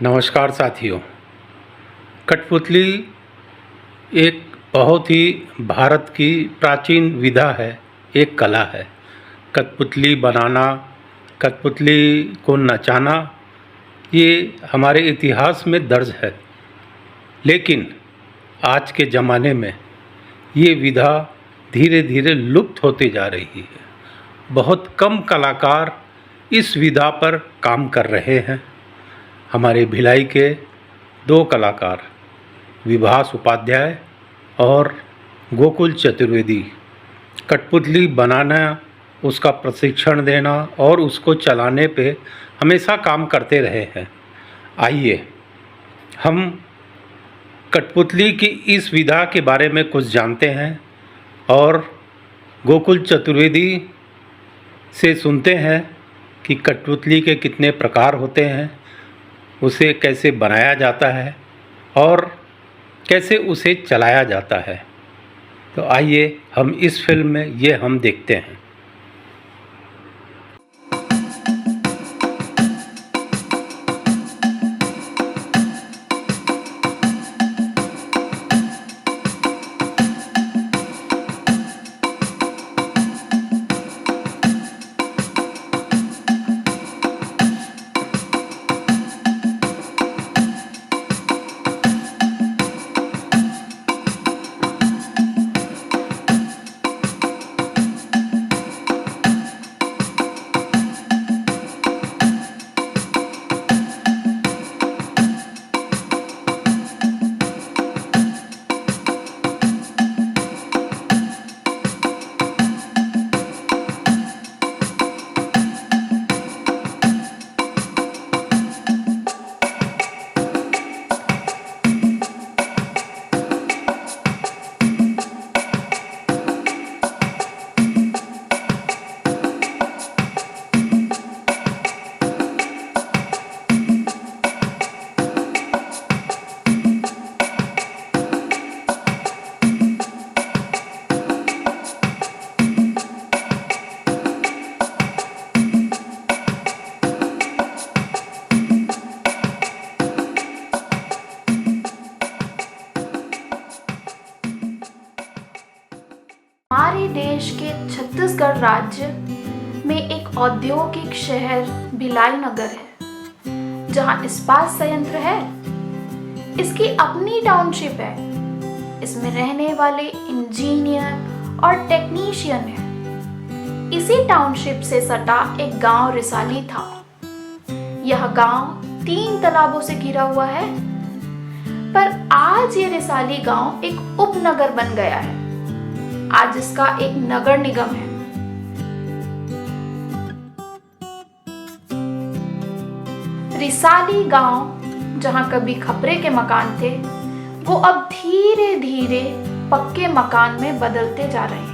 नमस्कार साथियों। कठपुतली एक बहुत ही भारत की प्राचीन विधा है, एक कला है। कठपुतली बनाना, कठपुतली को नचाना, ये हमारे इतिहास में दर्ज है। लेकिन आज के ज़माने में ये विधा धीरे धीरे लुप्त होती जा रही है। बहुत कम कलाकार इस विधा पर काम कर रहे हैं। हमारे भिलाई के दो कलाकार विभास उपाध्याय और गोकुल चतुर्वेदी कठपुतली बनाना, उसका प्रशिक्षण देना और उसको चलाने पे हमेशा काम करते रहे हैं। आइए हम कठपुतली की इस विधा के बारे में कुछ जानते हैं और गोकुल चतुर्वेदी से सुनते हैं कि कठपुतली के कितने प्रकार होते हैं, उसे कैसे बनाया जाता है और कैसे उसे चलाया जाता है। तो आइए हम इस फिल्म में ये हम देखते हैं। हमारे देश के छत्तीसगढ़ राज्य में एक औद्योगिक शहर भिलाई नगर है, जहां इस्पात संयंत्र है। इसकी अपनी टाउनशिप है। इसमें रहने वाले इंजीनियर और टेक्नीशियन हैं। इसी टाउनशिप से सटा एक गांव रिसाली था। यह गांव 3 तालाबों से घिरा हुआ है, पर आज ये रिसाली गांव एक उपनगर बन गया है। आज इसका एक नगर निगम है। रिसाली गांव, जहां कभी खपरे के मकान थे, वो अब धीरे धीरे पक्के मकान में बदलते जा रहे हैं।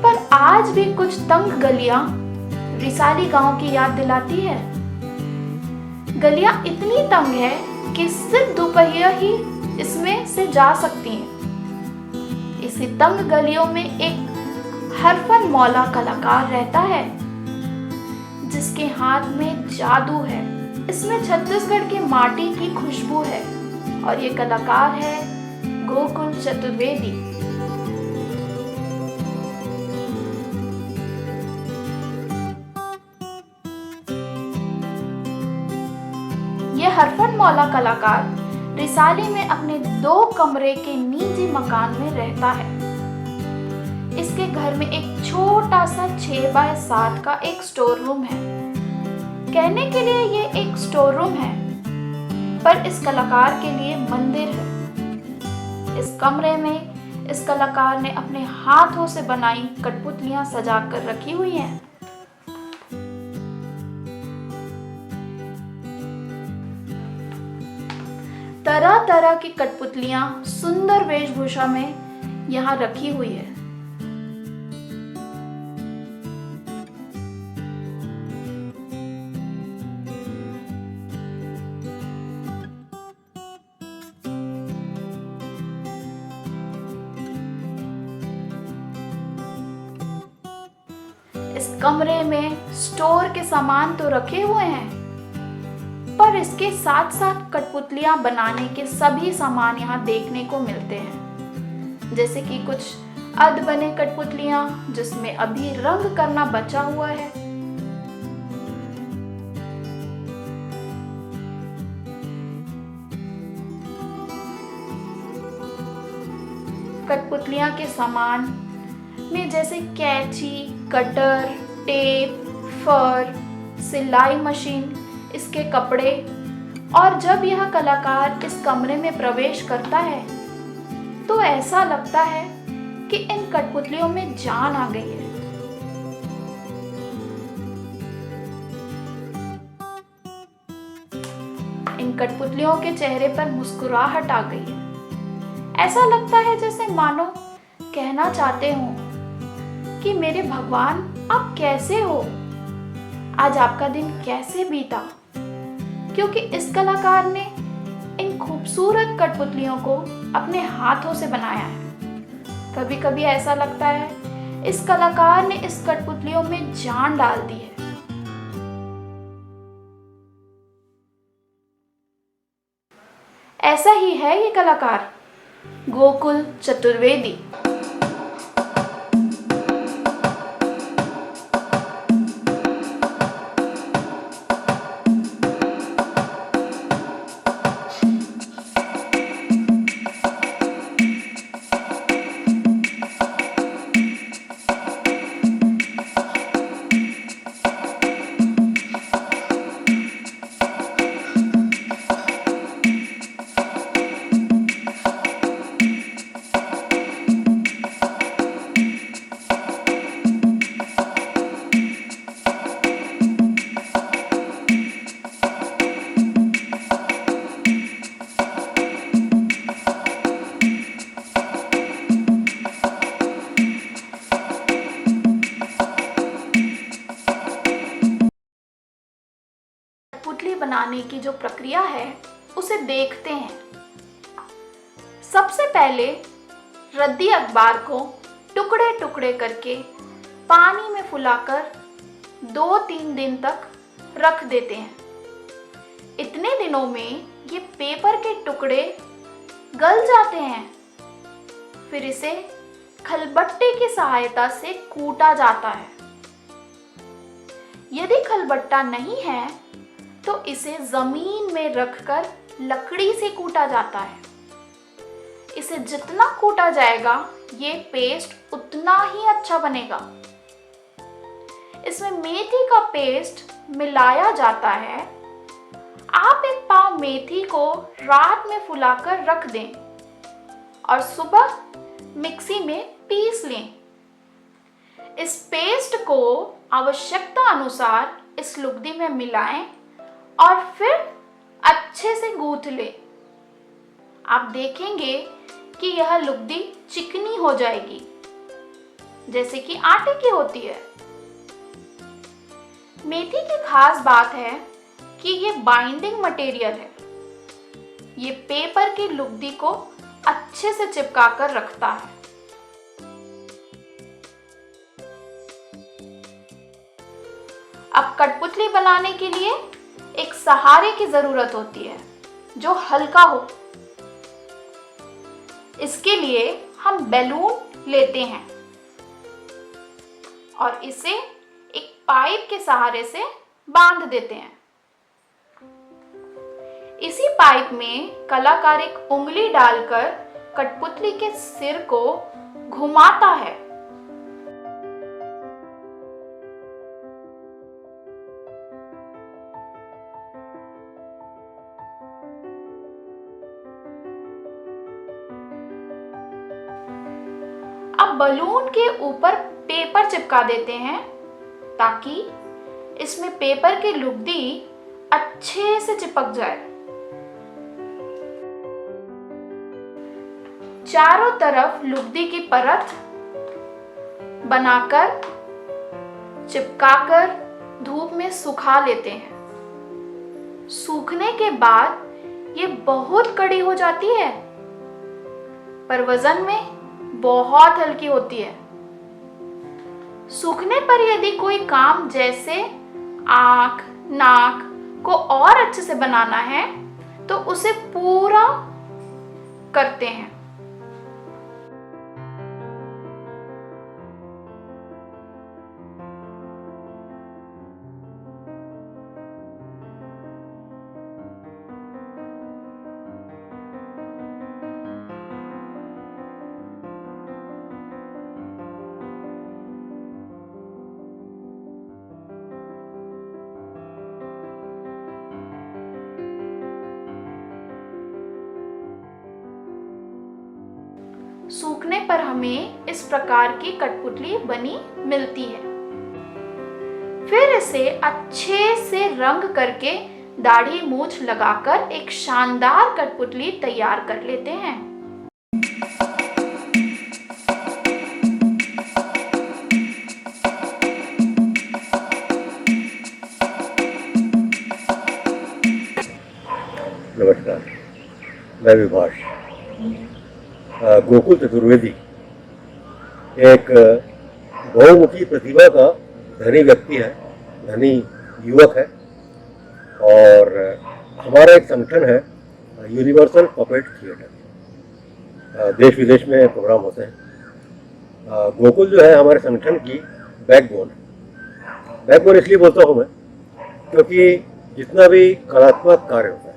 पर आज भी कुछ तंग गलियां रिसाली गांव की याद दिलाती है। गलियां इतनी तंग है कि सिर्फ दोपहिया ही इसमें से जा सकती हैं। इसी तंग गलियों में एक हरफन मौला कलाकार रहता है, जिसके हाथ में जादू है। इसमें छत्तीसगढ़ के माटी की खुशबू है और ये कलाकार है गोकुल चतुर्वेदी। ये हरफन मौला कलाकार रिसाली में अपने 2 कमरे के निजी मकान में रहता है। इसके घर में एक छोटा सा 6x7 का एक स्टोर रूम है। कहने के लिए ये एक स्टोर रूम है, पर इस कलाकार के लिए मंदिर है। इस कमरे में इस कलाकार ने अपने हाथों से बनाई कठपुतलियां सजा कर रखी हुई हैं। तरह तरह की कठपुतलियां सुंदर वेशभूषा में यहाँ रखी हुई है। इस कमरे में स्टोर के सामान तो रखे हुए हैं, पर इसके साथ साथ कठपुतलियां बनाने के सभी सामान यहाँ देखने को मिलते हैं। जैसे कि कुछ अध बने कठपुतलियां जिसमें अभी रंग करना बचा हुआ है। कठपुतलियां के सामान में जैसे कैंची, कटर, टेप, फर, सिलाई मशीन, इसके कपड़े। और जब यह कलाकार इस कमरे में प्रवेश करता है तो ऐसा लगता है कि इन कठपुतलियों में जान आ गई है। इन कठपुतलियों के चेहरे पर मुस्कुराहट आ गई है। ऐसा लगता है जैसे मानो कहना चाहते हो कि मेरे भगवान, आप कैसे हो? आज आपका दिन कैसे बीता? क्योंकि इस कलाकार ने इन खूबसूरत कठपुतलियों को अपने हाथों से बनाया है। कभी कभी ऐसा लगता है इस कलाकार ने इस कठपुतलियों में जान डाल दी है। ऐसा ही है ये कलाकार, गोकुल चतुर्वेदी। पुतली बनाने की जो प्रक्रिया है उसे देखते हैं। सबसे पहले रद्दी अखबार को टुकड़े टुकड़े करके पानी में फुलाकर 2-3 दिन तक रख देते हैं। इतने दिनों में ये पेपर के टुकड़े गल जाते हैं। फिर इसे खलबट्टे की सहायता से कूटा जाता है। यदि खलबट्टा नहीं है तो इसे जमीन में रखकर लकड़ी से कूटा जाता है। इसे जितना कूटा जाएगा ये पेस्ट उतना ही अच्छा बनेगा। इसमें मेथी का पेस्ट मिलाया जाता है। आप एक पाव मेथी को रात में फुलाकर रख दें और सुबह मिक्सी में पीस लें। इस पेस्ट को आवश्यकता अनुसार इस लुगदी में मिलाएं और फिर अच्छे से गूंथ लें। आप देखेंगे कि यह लुगदी चिकनी हो जाएगी, जैसे कि आटे की होती है। मेथी की खास बात है कि ये बाइंडिंग मटेरियल है। ये पेपर की लुगदी को अच्छे से चिपका कर रखता है। अब कठपुतली बनाने के लिए एक सहारे की जरूरत होती है जो हल्का हो। इसके लिए हम बैलून लेते हैं और इसे एक पाइप के सहारे से बांध देते हैं। इसी पाइप में कलाकार एक उंगली डालकर कठपुतली के सिर को घुमाता है। अब बलून के ऊपर पेपर चिपका देते हैं ताकि इसमें पेपर की लुगदी अच्छे से चिपक जाए। चारों तरफ लुगदी की परत बनाकर चिपकाकर धूप में सुखा लेते हैं। सूखने के बाद ये बहुत कड़ी हो जाती है, पर वजन में बहुत हल्की होती है। सूखने पर यदि कोई काम जैसे आँख, नाक को और अच्छे से बनाना है तो उसे पूरा करते हैं। सूखने पर हमें इस प्रकार की कठपुतली बनी मिलती है। फिर इसे अच्छे से रंग करके दाढ़ी मूछ लगाकर एक शानदार कठपुतली तैयार कर लेते हैं। नमस्कार, मैं विभाष। गोकुल चतुर्वेदी एक बहुमुखी प्रतिभा का धनी व्यक्ति है, धनी युवक है और हमारा एक संगठन है यूनिवर्सल पपेट थिएटर। देश विदेश में प्रोग्राम होते हैं। गोकुल जो है हमारे संगठन की बैकबोन है। बैकबोन इसलिए बोलता हूँ मैं क्योंकि जितना भी कलात्मक कार्य होता है,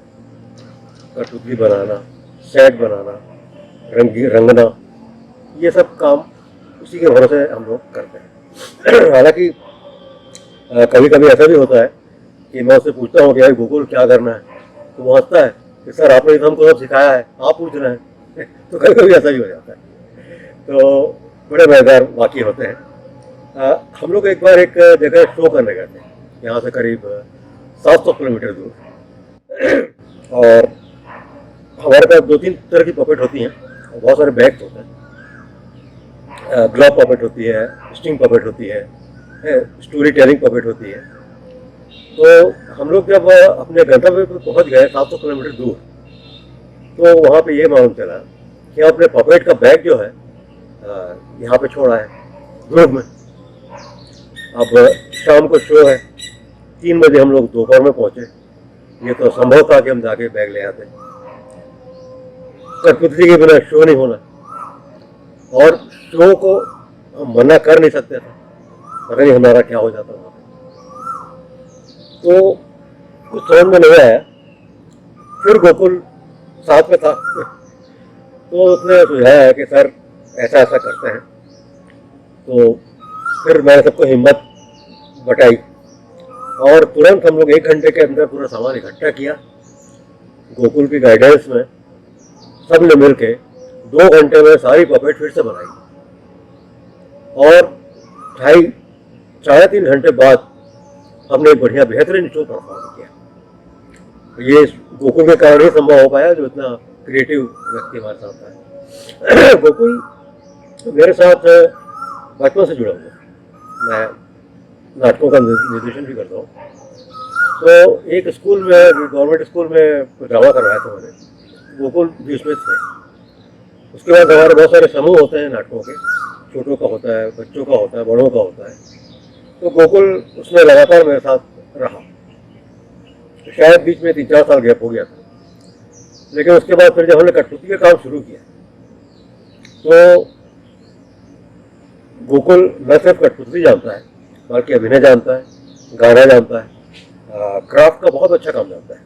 कठपुतली बनाना, सेट बनाना, रंगना, ये सब काम उसी के भरोसे हम लोग करते हैं। हालांकि कभी कभी ऐसा भी होता है कि मैं उससे पूछता हूँ कि भाई गोकुल क्या करना है, तो वो हंसता है कि सर आपने तो हमको सब सिखाया है, आप पूछ रहे हैं। तो कभी कभी ऐसा भी हो जाता है। तो बड़े मज़ेदार वाक़ये होते हैं। हम लोग एक बार एक जगह शो करने गए थे, यहाँ से करीब 700 किलोमीटर दूर। और हमारे पास 2-3 तरह की पपेट होती हैं, बहुत सारे बैग्स होते हैं। ग्लव पपेट होती है, स्टिंग पपेट होती है, स्टोरी टेलिंग पपेट होती है। तो हम लोग जब अपने गंतव्य पर पहुंच गए 700 किलोमीटर दूर, तो वहाँ पे ये मालूम चला कि अपने पपेट का बैग जो है यहाँ पे छोड़ा है ध्रुव में। अब शाम को शो है, 3 बजे हम लोग दोपहर में पहुँचे। ये तो संभव था कि हम जाके बैग ले आते, कठपुतली के बिना शो नहीं होना और शो को हम मना कर नहीं सकते थे, पता नहीं हमारा क्या हो जाता वहाँ। तो कुछ समझ में नहीं आया। फिर गोकुल साथ में था, तो उसने सुझाया कि सर ऐसा ऐसा करते हैं। तो फिर मैंने सबको हिम्मत बटाई और तुरंत हम लोग 1 घंटे के अंदर पूरा सामान इकट्ठा किया। गोकुल की गाइडेंस में सब ने मिल के 2 घंटे में सारी पपेट फिर से बनाई और 3.5 घंटे बाद हमने एक बढ़िया बेहतरीन शो परफॉर्म किया। ये गोकुल के कारण ही संभव हो पाया, जो इतना क्रिएटिव व्यक्ति हमारे साथ है। गोकुल मेरे साथ बचपन से जुड़ा हुआ है। मैं नाटकों का निर्देशन भी करता हूँ। तो एक स्कूल में, गवर्नमेंट स्कूल में ड्रामा करवाया था मैंने, गोकुल भी उसमें थे। उसके बाद हमारे बहुत सारे समूह होते हैं नाटकों के, छोटों का होता है, बच्चों का होता है, बड़ों का होता है। तो गोकुल उसमें लगातार मेरे साथ रहा। तो शायद बीच में 3-4 साल गैप हो गया था, लेकिन उसके बाद फिर जब हमने कठपुतली का काम शुरू किया तो गोकुल न सिर्फ कठपुतली जानता है बल्कि अभिनय जानता है, गाना जानता है, क्राफ्ट का बहुत अच्छा काम जानता है।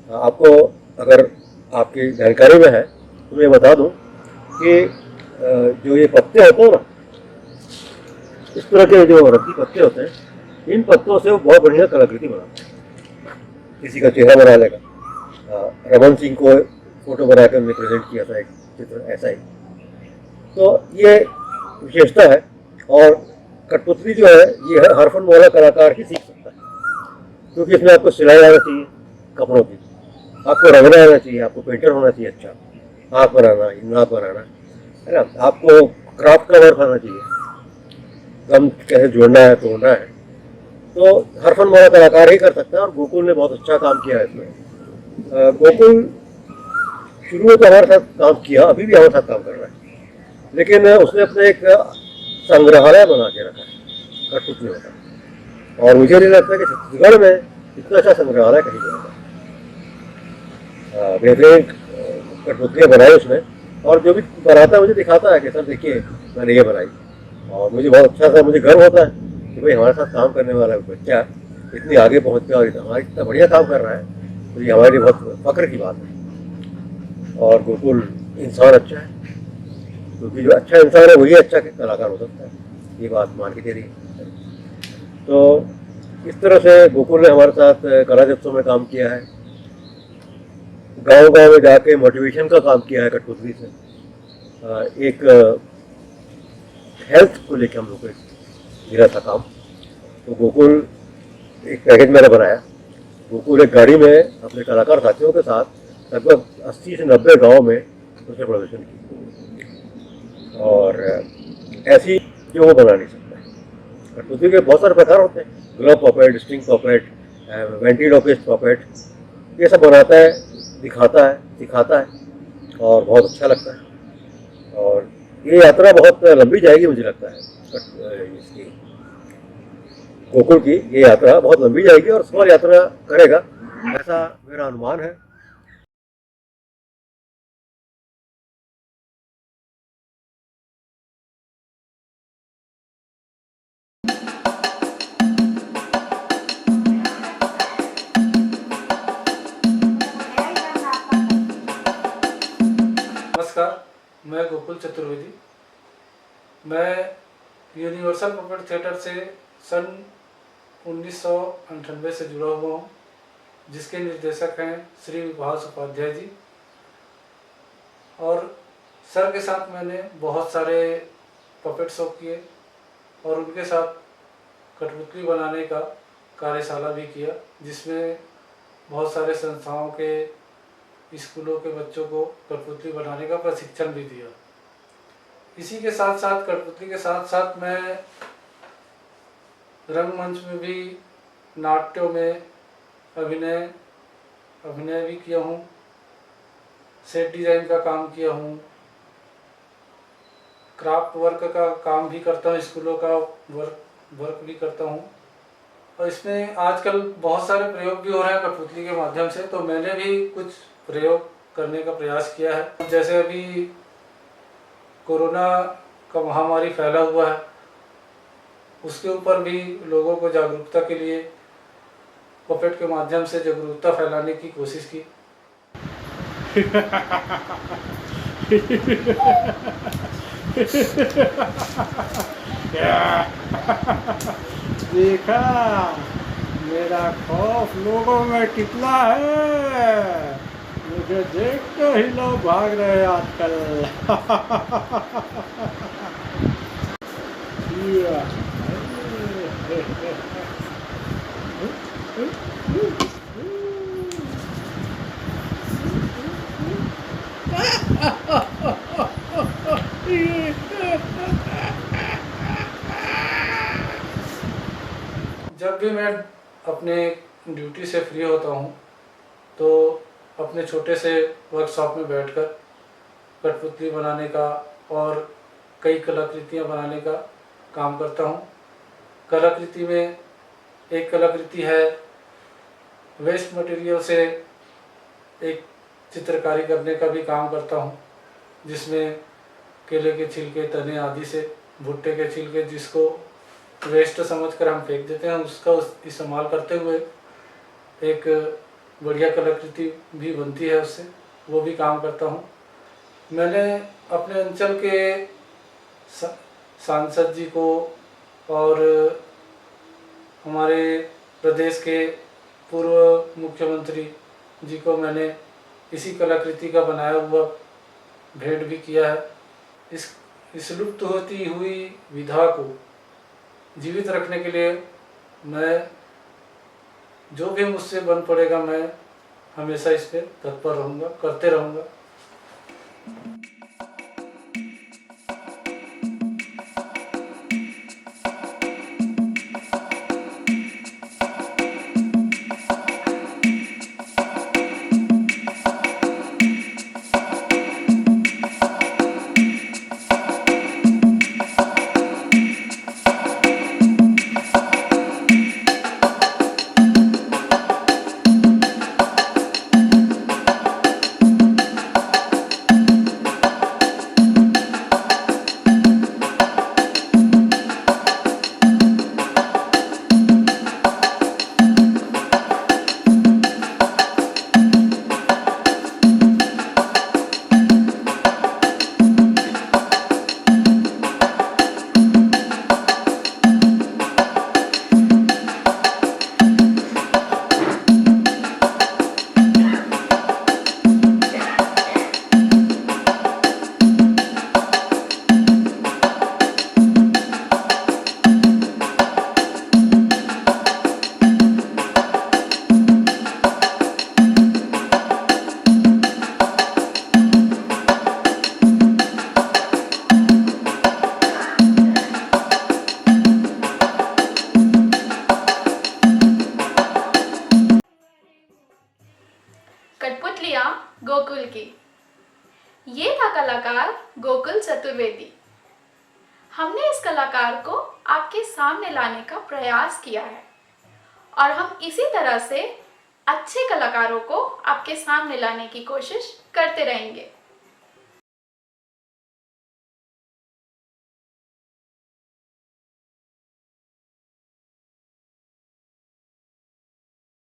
आपको अगर आपकी जानकारी में है तो मैं बता दूं कि जो ये पत्ते होते हैं ना, इस तरह के जो रद्दी पत्ते होते हैं, इन पत्तों से वो बहुत बढ़िया कलाकृति बनाते हैं। किसी का चेहरा बना लेगा, रमन सिंह को फोटो बना कर हमने प्रेजेंट किया था एक चित्र ऐसा ही। तो ये विशेषता है और कठपुतली जो है ये हर फन वाला कलाकार ही सीख सकता है, क्योंकि इसमें आपको सिलाई आना चाहिए कपड़ों की, आपको रंगना आना चाहिए, आपको पेंटर होना चाहिए, अच्छा आँख बनाना, नाक बनाना, है ना, आपको क्राफ्ट का वर्क आना चाहिए, गम कैसे जोड़ना है, तोड़ना है। तो हर फन वाला कलाकार ही कर सकता है और गोकुल ने बहुत अच्छा काम किया है इसमें। गोकुल शुरू में तो हमारे साथ काम किया, अभी भी हमारे साथ काम कर रहा है, लेकिन उसने अपने एक संग्रहालय बना के रखा है कठपुतली होता है। और मुझे नहीं लगता कि छत्तीसगढ़ में इतना अच्छा संग्रहालय कहीं नहीं होगा। बेहतरीन कठपुतलियाँ बनाई उसने, और जो भी बनाता है मुझे दिखाता है कि सर देखिए मैंने ये बनाई, और मुझे बहुत अच्छा सा मुझे गर्व होता है कि भाई हमारे साथ काम करने वाला बच्चा इतनी आगे पहुँच गया और हमारा इतना बढ़िया काम कर रहा है, तो ये हमारे लिए बहुत फख्र की बात है। और गोकुल इंसान अच्छा है, क्योंकि जो अच्छा इंसान है वही अच्छा कलाकार हो सकता है, ये बात मान के दे रही है। तो इस तरह से गोकुल ने हमारे साथ कला जत्सों में काम किया है, गांव-गांव में जाके मोटिवेशन का काम किया है कठपुतली से। एक हेल्थ को लेकर हम लोग को मेरा था काम। तो गोकुल एक पैकेज मैंने बनाया। गोकुल एक गाड़ी में अपने कलाकार साथियों के साथ लगभग 80 से 90 गांव में उसने प्रदर्शन किया, और ऐसी जो वो बना नहीं सकता। कठपुतली के बहुत सारे प्रकार होते हैं, glove puppet, string puppet, ventriloquist puppet, ये सब बनाता है, दिखाता है, सिखाता है, और बहुत अच्छा लगता है। और ये यात्रा बहुत लंबी जाएगी मुझे लगता है, इसकी गोकुल की ये यात्रा बहुत लंबी जाएगी और सफल यात्रा करेगा, ऐसा मेरा अनुमान है। नमस्कार, मैं गोकुल चतुर्वेदी। मैं यूनिवर्सल पपेट थिएटर से सन 1998 से जुड़ा हुआ हूँ, जिसके निर्देशक हैं श्री विभास उपाध्याय जी। और सर के साथ मैंने बहुत सारे पपेट शो किए और उनके साथ कठपुतली बनाने का कार्यशाला भी किया, जिसमें बहुत सारे संस्थाओं के, स्कूलों के बच्चों को कठपुतली बनाने का प्रशिक्षण भी दिया। इसी के साथ साथ, कठपुतली के साथ साथ मैं रंगमंच में भी, नाट्यों में अभिनय भी किया हूँ, सेट डिज़ाइन का काम किया हूँ, क्राफ्ट वर्क का काम भी करता हूँ, स्कूलों का वर्क भी करता हूँ। और इसमें आजकल बहुत सारे प्रयोग भी हो रहे हैं कठपुतली के माध्यम से, तो मैंने भी कुछ प्रयोग करने का प्रयास किया है। जैसे अभी कोरोना का महामारी फैला हुआ है, उसके ऊपर भी लोगों को जागरूकता के लिए पपेट के माध्यम से जागरूकता फैलाने की कोशिश की। देखा, मेरा खौफ लोगों में कितना है, मुझे देख कर ही लोग भाग रहे हैं आजकल। जब भी मैं अपने ड्यूटी से फ्री होता हूँ तो अपने छोटे से वर्कशॉप में बैठकर कठपुतली बनाने का और कई कलाकृतियाँ बनाने का काम करता हूँ। कलाकृति में एक कलाकृति है, वेस्ट मटेरियल से एक चित्रकारी करने का भी काम करता हूँ, जिसमें केले के छिलके, तने आदि से, भुट्टे के छिलके जिसको वेस्ट समझकर हम फेंक देते हैं, उसका इस्तेमाल करते हुए एक बढ़िया कलाकृति भी बनती है उससे, वो भी काम करता हूँ। मैंने अपने अंचल के सांसद जी को और हमारे प्रदेश के पूर्व मुख्यमंत्री जी को मैंने इसी कलाकृति का बनाया हुआ भेंट भी किया है। इस लुप्त होती हुई विधा को जीवित रखने के लिए मैं, जो भी मुझसे बन पड़ेगा, मैं हमेशा इस पे तत्पर रहूँगा, करते रहूँगा। ये था कलाकार गोकुल चतुर्वेदी। हमने इस कलाकार को आपके सामने लाने का प्रयास किया है और हम इसी तरह से अच्छे कलाकारों को आपके सामने लाने की कोशिश करते रहेंगे।